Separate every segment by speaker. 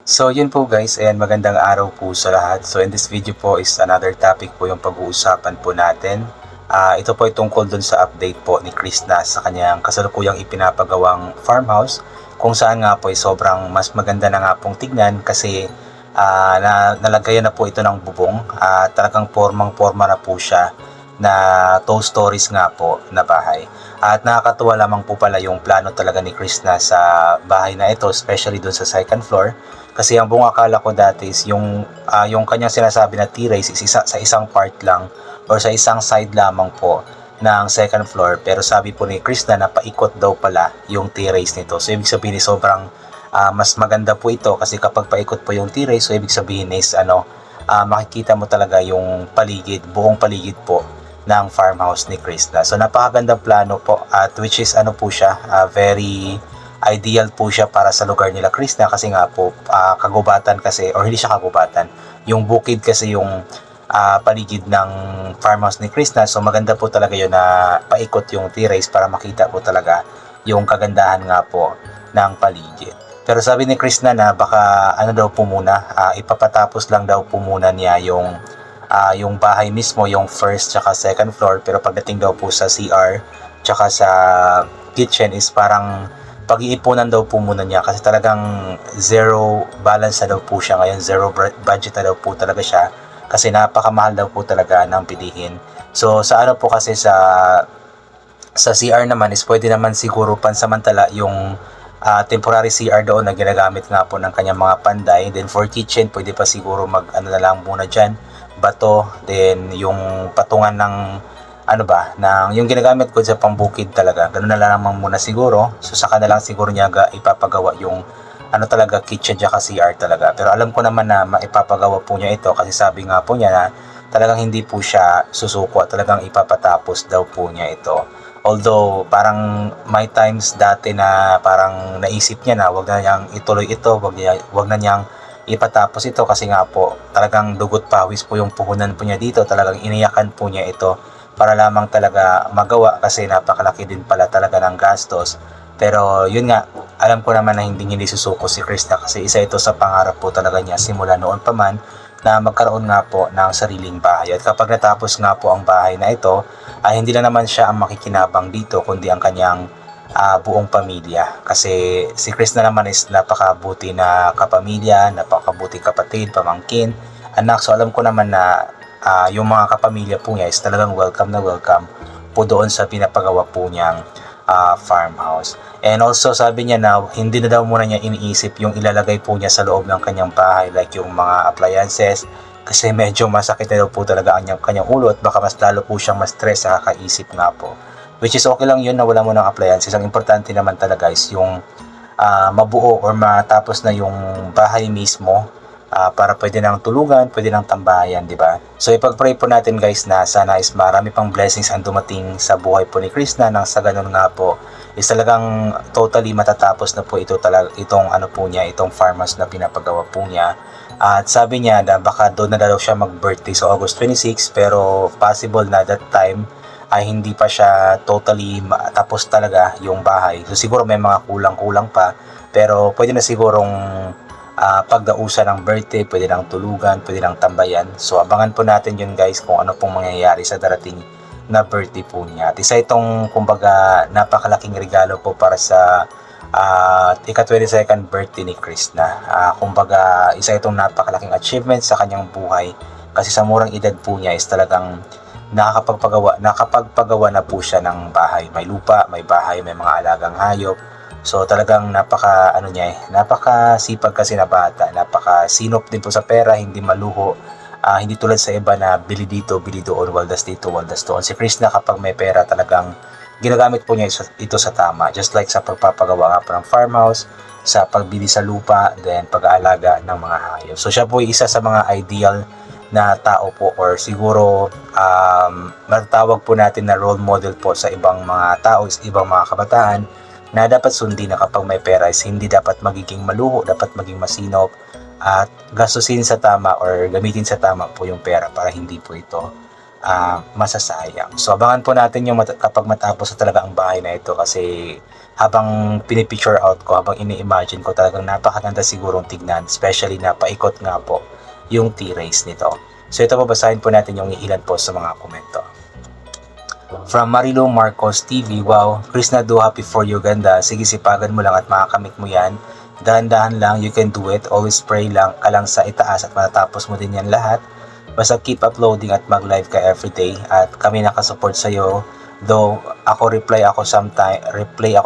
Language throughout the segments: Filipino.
Speaker 1: So yun po guys, ayan magandang araw po sa lahat. So in this video po is another topic po yung pag-uusapan po natin. Ito po ay tungkol dun sa update po ni Krishna sa kanyang kasalukuyang ipinapagawang farmhouse, kung saan nga po ay sobrang mas maganda na nga pong tignan kasi nalagayan na po ito ng bubong. Talagang formang-forma na po siya na two stories nga po na bahay. At nakakatuwa lamang po pala yung plano talaga ni Krishna sa bahay na ito, especially dun sa second floor. Kasi ang buong akala ko dati is yung kanyang sinasabi na T-race is sa isang part lang or sa isang side lamang po ng second floor. Pero sabi po ni Krishna na paikot daw pala yung T-race nito. So ibig sabihin is sobrang mas maganda po ito kasi kapag paikot po yung T-race, so ibig sabihin is makikita mo talaga yung paligid, buong paligid po ng farmhouse ni Krishna. So napakagandang plano po at which is po siya, very ideal po siya para sa lugar nila Krishna kasi nga po kagubatan kasi, or hindi siya kagubatan, yung bukid kasi yung paligid ng farmhouse ni Krishna. So maganda po talaga yun na paikot yung T-race para makita po talaga yung kagandahan nga po ng paligid. Pero sabi ni Krishna na baka daw po muna, ipapatapos lang daw po muna niya yung bahay mismo, yung first tsaka second floor, pero pagdating daw po sa CR tsaka sa kitchen is parang pag-iipunan daw po muna niya kasi talagang zero balance na daw po siya ngayon, zero budget na daw po talaga siya kasi napakamahal daw po talaga ng bilihin. So sa po kasi sa CR naman is pwede naman siguro pansamantala yung temporary CR doon na ginagamit nga po ng kanyang mga panday. Then for kitchen, pwede pa siguro na lang muna dyan, bato, then yung patungan ng yung ginagamit ko sa pambukid talaga, ganun na lang muna siguro. So saka na lang siguro niya ipapagawa yung talaga kitchen tsaka CR talaga. Pero alam ko naman na maipapagawa po niya ito kasi sabi nga po niya na talagang hindi po siya susuko at talagang ipapatapos daw po niya ito. Although parang may times dati na parang naisip niya na wag na niyang ituloy ito, wag na niyang ipatapos ito kasi nga po talagang dugot pawis po yung puhunan po niya dito, talagang iniyakan po niya ito para lamang talaga magawa kasi napakalaki din pala talaga ng gastos. Pero yun nga, alam ko naman na hindi susuko si Krishna kasi isa ito sa pangarap po talaga niya simula noon pa man na magkaroon nga po ng sariling bahay. At kapag natapos nga po ang bahay na ito, hindi na naman siya ang makikinabang dito kundi ang kanyang buong pamilya. Kasi si Krishna naman is napakabuti na kapamilya, napakabuti kapatid, pamangkin, anak. So alam ko naman na yung mga kapamilya po niya is talagang welcome na welcome po doon sa pinapagawa po niyang farmhouse. And also sabi niya na hindi na daw muna niya iniisip yung ilalagay po niya sa loob ng kanyang bahay, like yung mga appliances, kasi medyo masakit na daw po talaga ang kanyang ulo at baka mas lalo po siyang ma-stress sa kakaisip nga po. Which is okay lang yun na wala mo ng appliances. Ang importante naman talaga is yung mabuo or matapos na yung bahay mismo, para pwede nang tulugan, pwede nang tambayan, di ba? So ipag-pray po natin guys na sana is marami pang blessings ang dumating sa buhay po ni Krishna nang sa ganun nga po is talagang totally matatapos na po itong po niya, itong farmhouse na pinapagawa po niya. At sabi niya na baka doon na daw siya mag-birthday sa August 26, pero possible na that time ay hindi pa siya totally tapos talaga yung bahay. So siguro may mga kulang-kulang pa, pero pwede na sigurong pagdausa ng birthday, pwede nang tulugan, pwede nang tambayan. So abangan po natin yun guys kung ano pong mangyayari sa darating na birthday po niya. At isa itong kumbaga napakalaking regalo po para sa ika-22nd birthday ni Krishna. Kumbaga isa itong napakalaking achievement sa kanyang buhay kasi sa murang edad po niya is talagang nakapagpagawa na po siya ng bahay. May lupa, may bahay, may mga alagang hayop. So talagang napakasipag kasi na bata, napakasinop din po sa pera, hindi maluho, hindi tulad sa iba na bili dito, bili doon, waldas dito, waldas doon. Si Krishna kapag may pera talagang ginagamit po niya ito sa tama, just like sa pagpapagawa nga po ng farmhouse, sa pagbili sa lupa, then pag-aalaga ng mga hayop. So siya po ay isa sa mga ideal na tao po, or siguro matatawag po natin na role model po sa ibang mga tao, ibang mga kabataan na dapat sundin na kapag may pera is hindi dapat magiging maluho, dapat maging masinop at gastusin sa tama or gamitin sa tama po yung pera para hindi po ito masasayang. So abangan po natin yung kapag matapos na talaga ang bahay na ito kasi habang pinipicture out ko, habang ini-imagine ko, talagang napakaganda sigurong tignan, especially na paikot nga po yung T-rays nito. So ito po, basahin po natin yung ilan po sa mga komento. From Marilu Marcos TV, wow, Krishna, do happy for you, ganda. Sige, sipagan mo lang at makakamit mo yan. Dahan-dahan lang, you can do it. Always pray lang ka lang sa itaas at matatapos mo din yan lahat. Basta keep uploading at mag-live ka everyday. At kami nakasupport sa'yo. Though ako replay ako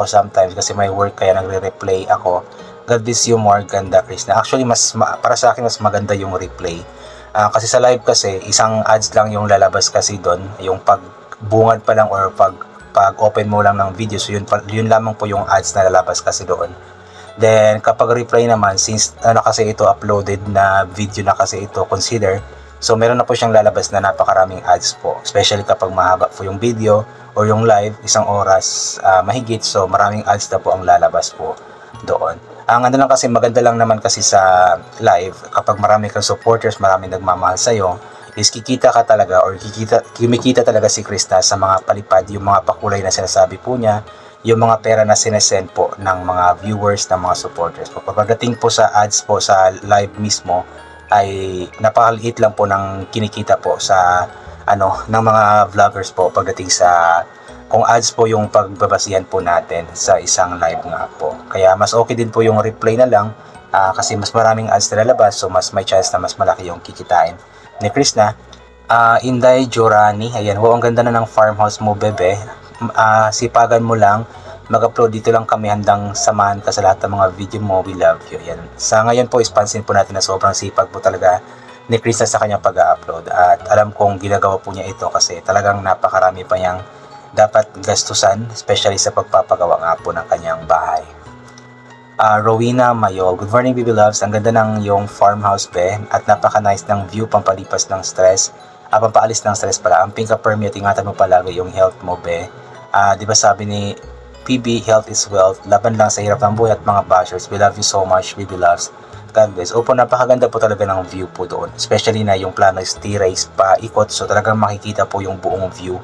Speaker 1: sometimes kasi may work kaya nagre-replay ako. God bless you more, ganda, Krishna. Actually, para sa akin mas maganda yung replay. Kasi sa live kasi, isang ads lang yung lalabas kasi doon. Yung pagbungad pa lang or pag open mo lang ng video. So yun lamang po yung ads na lalabas kasi doon. Then kapag replay naman, since kasi ito uploaded na video na kasi ito, consider. So meron na po siyang lalabas na napakaraming ads po. Especially kapag mahaba po yung video or yung live, isang oras mahigit. So maraming ads na po ang lalabas po doon. Ang ano lang kasi, maganda lang naman kasi sa live, kapag marami kang supporters, marami nagmamahal sa'yo, is kikita ka talaga or kumikita talaga si Krishna sa mga palipad, yung mga pakulay na sinasabi po niya, yung mga pera na sinesend po ng mga viewers, ng mga supporters po. Pagdating po sa ads po sa live mismo, ay napakaliit lang po ng kinikita po sa ng mga vloggers po pagdating sa kung ads po yung pagbabasihan po natin sa isang live nga po. Kaya mas okay din po yung replay na lang kasi mas maraming ads na lalabas, so mas may chance na mas malaki yung kikitain ni Krishna. Inday Jorani, ayan, wow, ang ganda na ng farmhouse mo, bebe. Sipagan mo lang, mag-upload, dito lang kami, handang samahan ka sa lahat ng mga video mo, we love you. Ayan. Sa ngayon po, ispansin po natin na sobrang sipag po talaga ni Krishna sa kanyang pag-upload, at alam kong ginagawa po niya ito kasi talagang napakarami pa niyang dapat gastusan, especially sa pagpapagawa nga po ng kanyang bahay. Rowena Mayol, good morning, baby loves. Ang ganda ng yung farmhouse, be, at napaka-nice ng view, pampalipas ng stress, pampaalis ng stress pala. Ang Pinka Permute, ingatan mo palagi yung health mo, be. Di ba sabi ni PB, health is wealth, laban lang sa hirap ng buhay at mga bashers. We love you so much, baby loves. God bless. Opo, napakaganda po talaga ng view po doon, especially na yung plano is T-rays pa ikot, so talagang makikita po yung buong view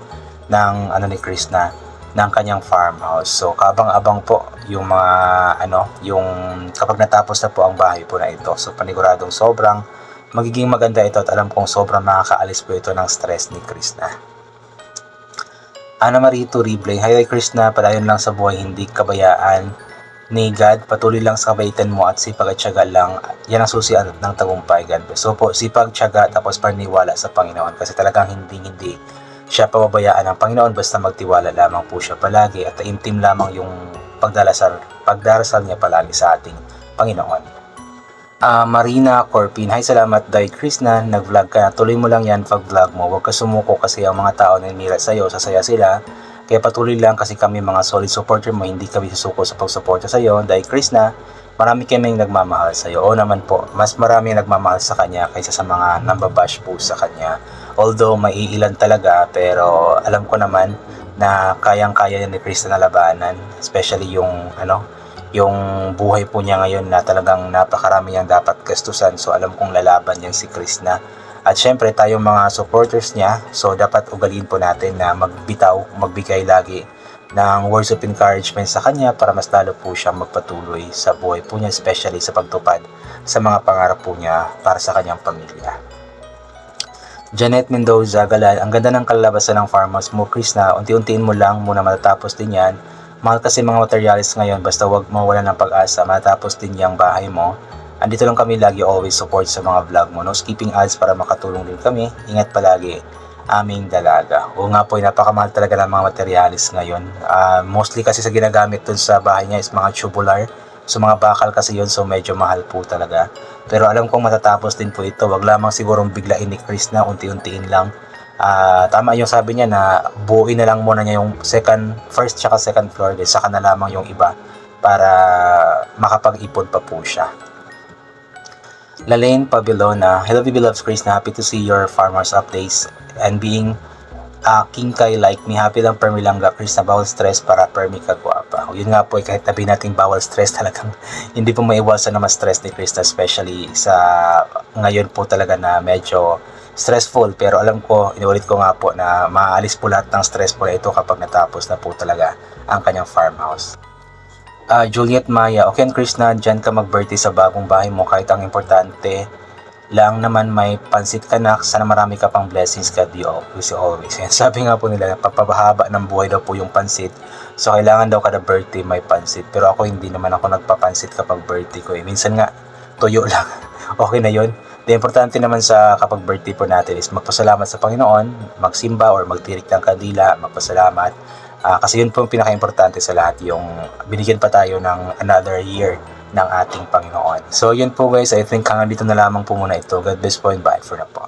Speaker 1: ng ni Krishna, ng kanyang farmhouse. So kabang-abang po yung mga yung kapag natapos na po ang bahay po na ito. So paniguradong sobrang magiging maganda ito, at alam kong sobrang makakaalis po ito ng stress ni Krishna. Ana Marie Turible, hi Krishna, padayon lang sa buhay, hindi kabayaan ni God, patuloy lang sa kabaitan mo at sipag at tiyaga lang, yan ang susi ng tagumpay, God. So po, sipag, tiyaga, tapos paniniwala sa Panginoon, kasi talagang hindi siya pababayaan ng Panginoon, basta magtiwala lamang po siya palagi at taimtim lamang yung pagdarasal niya palagi sa ating Panginoon. Marina Corpin, hi, salamat Day Krishna, nag-vlog ka na, tuloy mo lang yan pag-vlog mo, huwag ka sumuko kasi ang mga tao na nira sa'yo, sasaya sila, kaya patuloy lang kasi kami mga solid supporter mo, hindi kami susuko sa pagsuporta sa'yo, Day Krishna, marami kaming nagmamahal sa'yo. O naman po, mas marami nagmamahal sa kanya kaysa sa mga nambabash po sa kanya. Although may iilan talaga, pero alam ko naman na kayang-kaya ni Krishna na labanan, especially yung yung buhay po niya ngayon na talagang napakarami niyang dapat gastusan. So alam kong lalaban yan si Krishna. At syempre tayong mga supporters niya, so dapat ugaliin po natin na magbigay lagi ng words of encouragement sa kanya para mas lalo po siyang magpatuloy sa buhay po niya, especially sa pagtupad sa mga pangarap po niya para sa kanyang pamilya. Janet Mendoza, Galan, ang ganda ng kalabasan ng farmhouse mo, Krishna, unti-untiin mo lang muna, matatapos din yan. Mahal kasi mga materials ngayon, basta wag mawala ng pag-asa, matatapos din yung bahay mo. Andito lang kami lagi, always support sa mga vlog mo, no skipping ads para makatulong din kami. Ingat palagi, aming dalaga. O nga po, napakamahal talaga ng mga materials ngayon. Mostly kasi sa ginagamit dun sa bahay niya is mga tubular. So mga bakal kasi yun, so medyo mahal po talaga. Pero alam kong matatapos din po ito. Wag lamang sigurong biglain ni Krishna, unti-untiin lang. Tama yung sabi niya na buuin na lang muna niya yung first tsaka second floor, din saka na lamang yung iba para makapag-ipon pa po siya. Lalaine Pabilona, hello baby loves Krishna, happy to see your farmers updates and being King Kai like me, happy lang permi lang ga Krishna, bawal stress para permi ka guwapa. Yun nga po, kahit tabi nating bawal stress, talagang hindi po maiwasan na ma-stress ni Krishna, especially sa ngayon po talaga na medyo stressful. Pero alam ko, inuulit ko nga po na maaalis po lahat ng stress po na ito kapag natapos na po talaga ang kanyang farmhouse. Juliet Maya, okay Krishna, dyan ka mag-birthday sa bagong bahay mo kahit ang importante lang naman may pansit ka na, sana marami ka pang blessings, God you always. Yan, sabi nga po nila, papabahaba ng buhay daw po yung pansit. So kailangan daw kada birthday may pansit. Pero ako hindi naman ako nagpapansit kapag birthday ko eh. Minsan nga, tuyo lang. Okay na yun. The importante naman sa kapag birthday po natin is magpasalamat sa Panginoon, magsimba or magtirik ng kandila, magpasalamat. Kasi yun po yung pinaka-importante sa lahat, yung binigyan pa tayo ng another year ng ating Panginoon. So yun po guys, I think hanggang dito na lamang po muna ito. God bless po and bye for now po.